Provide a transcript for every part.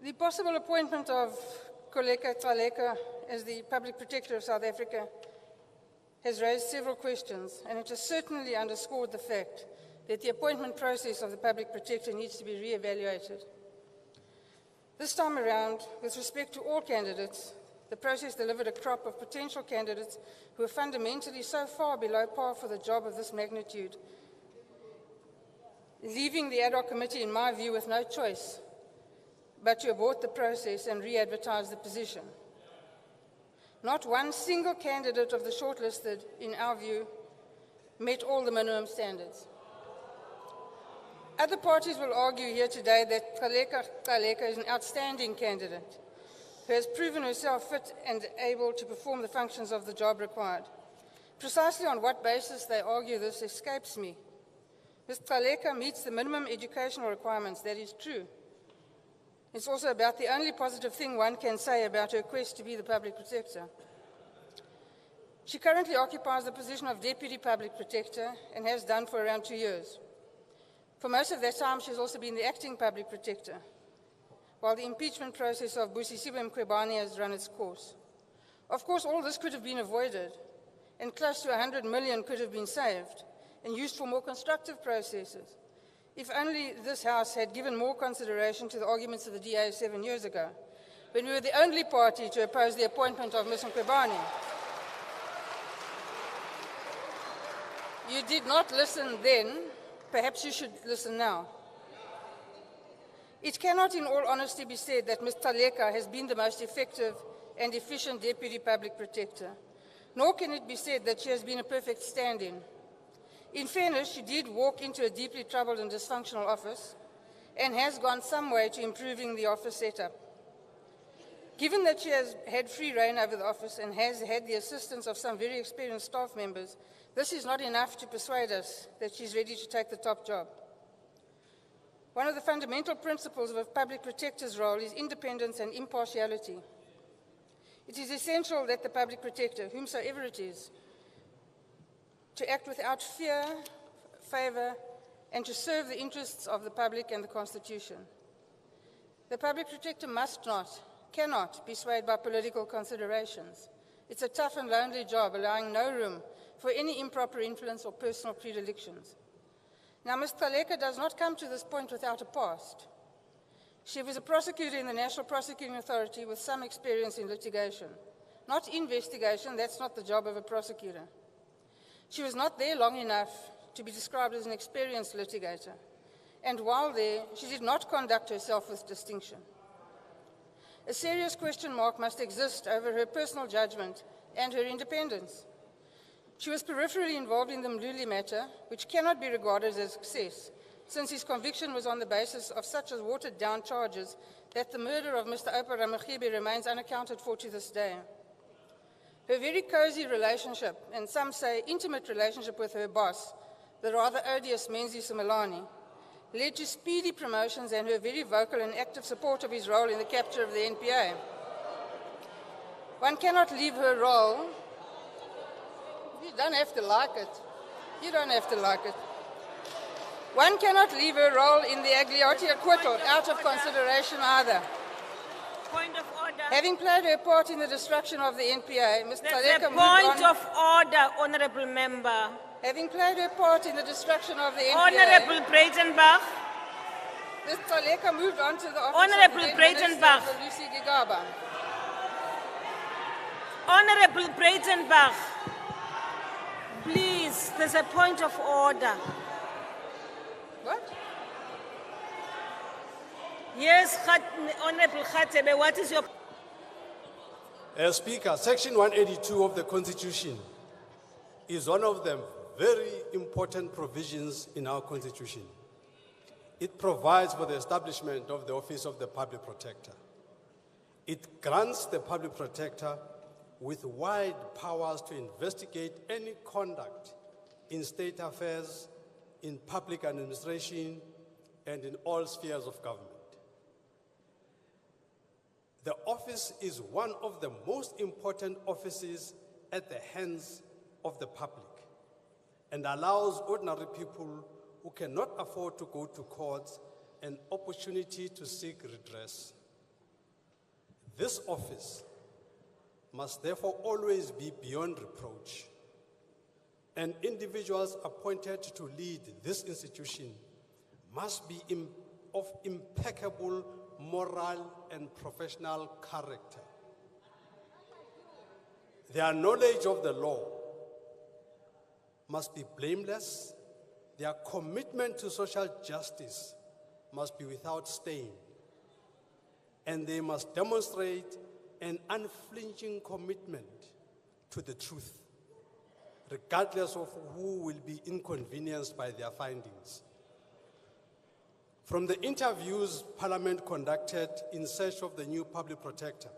The possible appointment of Kholeka Gcaleka as the Public Protector of South Africa has raised several questions, and it has certainly underscored the fact that the appointment process of the Public Protector needs to be re-evaluated. This time around, with respect to all candidates, the process delivered a crop of potential candidates who are fundamentally so far below par for the job of this magnitude, leaving the ad hoc committee, in my view, with no choice but to abort the process and re-advertise the position. Not one single candidate of the shortlisted, in our view, met all the minimum standards. Other parties will argue here today that Kholeka Gcaleka is an outstanding candidate who has proven herself fit and able to perform the functions of the job required. Precisely on what basis they argue this escapes me. Ms. Gcaleka meets the minimum educational requirements, that is true. It's also about the only positive thing one can say about her quest to be the Public Protector. She currently occupies the position of Deputy Public Protector and has done for around 2 years. For most of that time, she has also been the Acting Public Protector, while the impeachment process of ICYMI has run its course. Of course, all this could have been avoided, and close to 100 million could have been saved and used for more constructive processes, if only this House had given more consideration to the arguments of the DA 7 years ago, when we were the only party to oppose the appointment of Ms. Mkhwebane. You did not listen then. Perhaps you should listen now. It cannot, in all honesty, be said that Ms. Gcaleka has been the most effective and efficient Deputy Public Protector, nor can it be said that she has been a perfect stand-in. In fairness, she did walk into a deeply troubled and dysfunctional office and has gone some way to improving the office setup. Given that she has had free rein over the office and has had the assistance of some very experienced staff members, this is not enough to persuade us that she's ready to take the top job. One of the fundamental principles of a public protector's role is independence and impartiality. It is essential that the public protector, whomsoever it is, to act without fear, favour, and to serve the interests of the public and the Constitution. The public protector must not, cannot be swayed by political considerations. It's a tough and lonely job, allowing no room for any improper influence or personal predilections. Now, Ms. Gcaleka does not come to this point without a past. She was a prosecutor in the National Prosecuting Authority with some experience in litigation. Not investigation, that's not the job of a prosecutor. She was not there long enough to be described as an experienced litigator. And while there, she did not conduct herself with distinction. A serious question mark must exist over her personal judgment and her independence. She was peripherally involved in the Mluli matter, which cannot be regarded as a success, since his conviction was on the basis of such as watered-down charges that the murder of Mr. Oupa Ramaghibi remains unaccounted for to this day. Her very cozy relationship, and some say intimate relationship with her boss, the rather odious Menzi Simelane, led to speedy promotions and her very vocal and active support of his role in the capture of the NPA. One cannot leave her role. You don't have to like it. You don't have to like it. One cannot leave her role in the Agliotti acquittal out of consideration either. Point of order. Having played her part in the destruction of the NPA, Ms. There's Gcaleka a moved on. point of order, Honourable Member. Having played her part in the destruction of the NPA, Honourable Breitenbach. Ms. Gcaleka moved on to the office Honourable of the Breitenbach. Minister for Lucy Gigaba. Honourable Breitenbach. Please, there's a point of order. What? Yes, Honourable Khatebe, what is your... Speaker, Section 182 of the Constitution is one of the very important provisions in our Constitution. It provides for the establishment of the Office of the Public Protector. It grants the Public Protector with wide powers to investigate any conduct in state affairs, in public administration, and in all spheres of government. The office is one of the most important offices at the hands of the public and allows ordinary people who cannot afford to go to courts an opportunity to seek redress. This office must therefore always be beyond reproach, and individuals appointed to lead this institution must be of impeccable moral and professional character. Their knowledge of the law must be blameless. Their commitment to social justice must be without stain. And they must demonstrate an unflinching commitment to the truth, regardless of who will be inconvenienced by their findings. From the interviews Parliament conducted in search of the new public protector,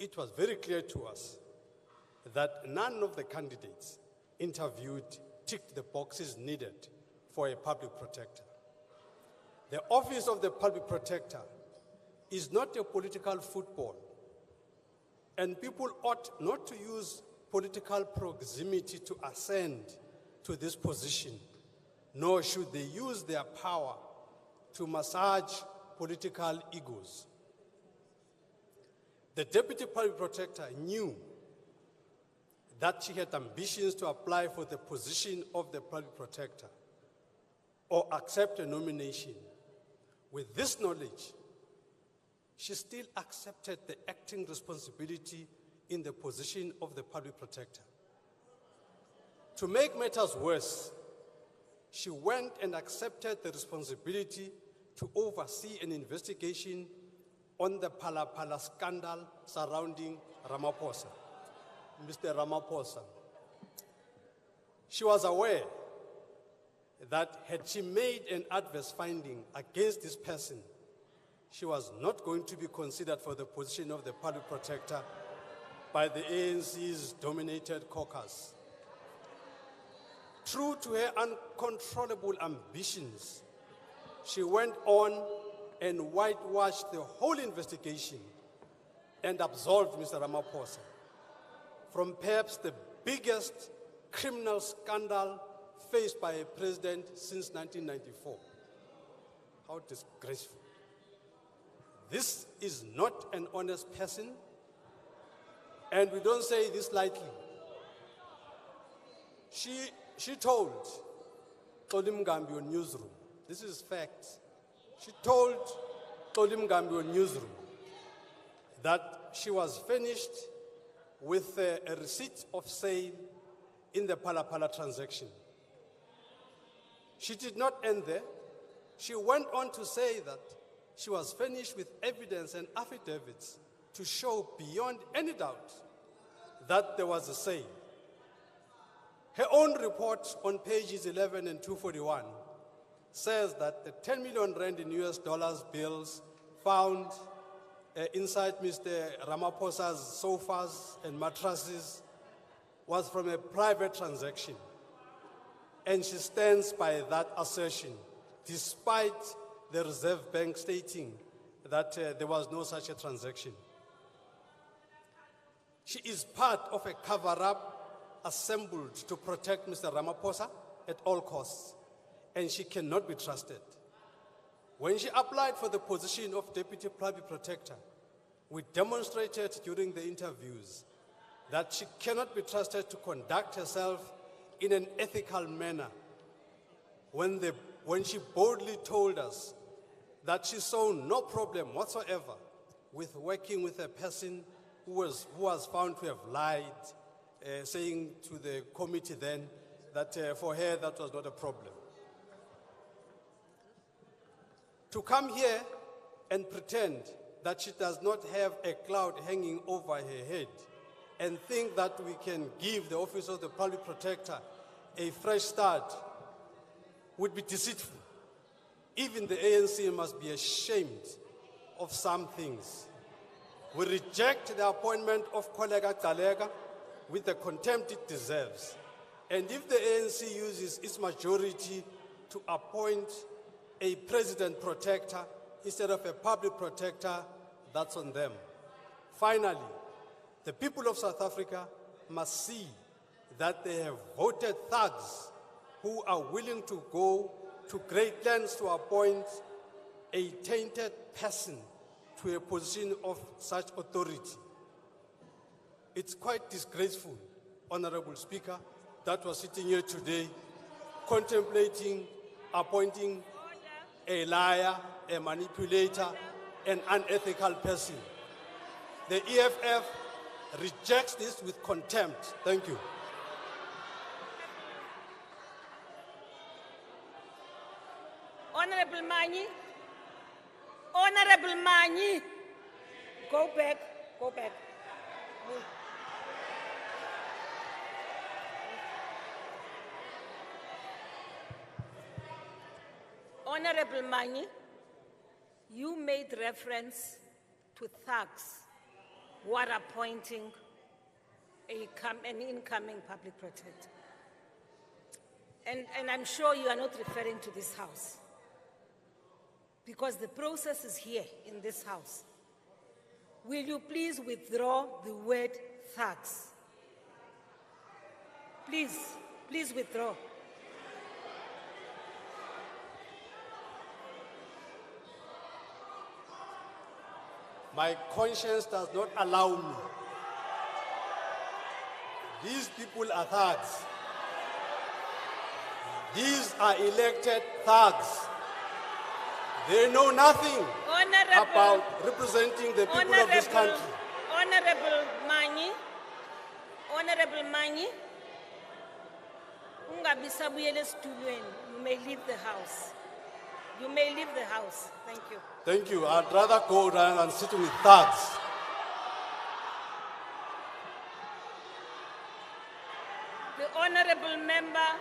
it was very clear to us that none of the candidates interviewed ticked the boxes needed for a public protector. The office of the public protector is not a political football, and people ought not to use political proximity to ascend to this position, nor should they use their power to massage political egos. The Deputy Public Protector knew that she had ambitions to apply for the position of the Public Protector or accept a nomination. With this knowledge, she still accepted the acting responsibility in the position of the Public Protector. To make matters worse, she went and accepted the responsibility to oversee an investigation on the Phala scandal surrounding Ramaphosa, Mr. Ramaphosa. She was aware that had she made an adverse finding against this person, she was not going to be considered for the position of the Public Protector by the ANC's dominated caucus. True to her uncontrollable ambitions, she went on and whitewashed the whole investigation and absolved Mr. Ramaphosa from perhaps the biggest criminal scandal faced by a president since 1994. How disgraceful. This is not an honest person, and we don't say this lightly. She told Tolim Gambio newsroom, this is facts. She told Tolim Gambio newsroom that she was finished with a receipt of sale in the Phala transaction. She did not end there. She went on to say that she was finished with evidence and affidavits to show beyond any doubt that there was a sale. Her own report on pages 11 and 241 says that the 10 million rand in US dollars bills found inside Mr. Ramaphosa's sofas and mattresses was from a private transaction. And she stands by that assertion, despite the Reserve Bank stating that there was no such a transaction. She is part of a cover-up assembled to protect Mr. Ramaphosa at all costs, and she cannot be trusted. When she applied for the position of Deputy Public Protector, we demonstrated during the interviews that she cannot be trusted to conduct herself in an ethical manner when she boldly told us that she saw no problem whatsoever with working with a person who was found to have lied, saying to the committee then that for her that was not a problem. To come here and pretend that she does not have a cloud hanging over her head and think that we can give the office of the Public Protector a fresh start would be deceitful. Even the ANC must be ashamed of some things. We reject the appointment of Kholeka Gcaleka with the contempt it deserves. And if the ANC uses its majority to appoint a president protector instead of a public protector, that's on them. Finally, the people of South Africa must see that they have voted thugs who are willing to go to great lengths to appoint a tainted person to a position of such authority. It's quite disgraceful, Honorable Speaker, that was sitting here today contemplating appointing a liar, a manipulator, an unethical person. The EFF rejects this with contempt. Thank you. Honorable Manyi. Honorable Manyi. Go back. Go back. Honorable Manyi, you made reference to thugs who are appointing an incoming public protector. And I'm sure you are not referring to this house, because the process is here in this house. Will you please withdraw the word thugs? Please withdraw. My conscience does not allow me. These people are thugs. These are elected thugs. They know nothing about representing the people of this country. Honorable Manyi, ungabisabuyele esitulweni. You may leave the house. You may leave the house. Thank you. Thank you. I'd rather go rather than sitting with thugs. The Honorable Member,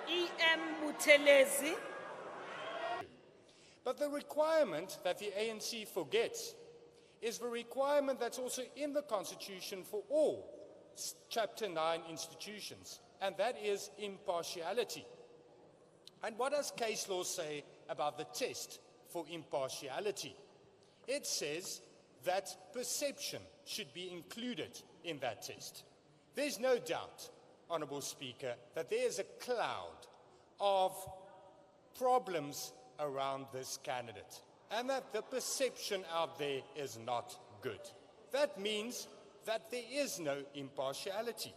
E.M. Buthelezi. But the requirement that the ANC forgets is the requirement that's also in the Constitution for all Chapter 9 institutions, and that is impartiality. And what does case law say about the test for impartiality? It says that perception should be included in that test. There's no doubt, Honourable Speaker, that there is a cloud of problems around this candidate, and that the perception out there is not good. That means that there is no impartiality.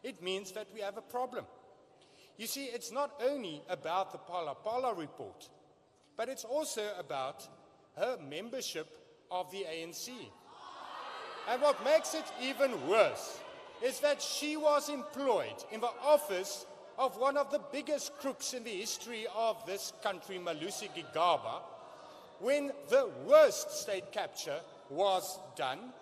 It means that we have a problem. You see, it's not only about the Pala report, but it's also about her membership of the ANC. And what makes it even worse is that she was employed in the office of one of the biggest crooks in the history of this country, Kholeka Gcaleka, when the worst state capture was done,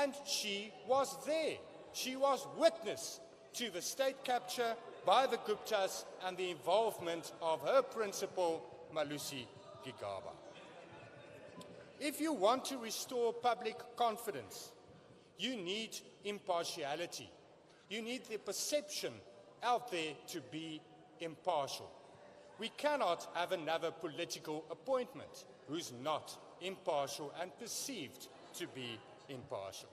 and she was there. She was witness to the state capture by the Guptas and the involvement of her principal, Kholeka Gcaleka. If you want to restore public confidence, you need impartiality. You need the perception out there to be impartial. We cannot have another political appointment who's not impartial and perceived to be impartial.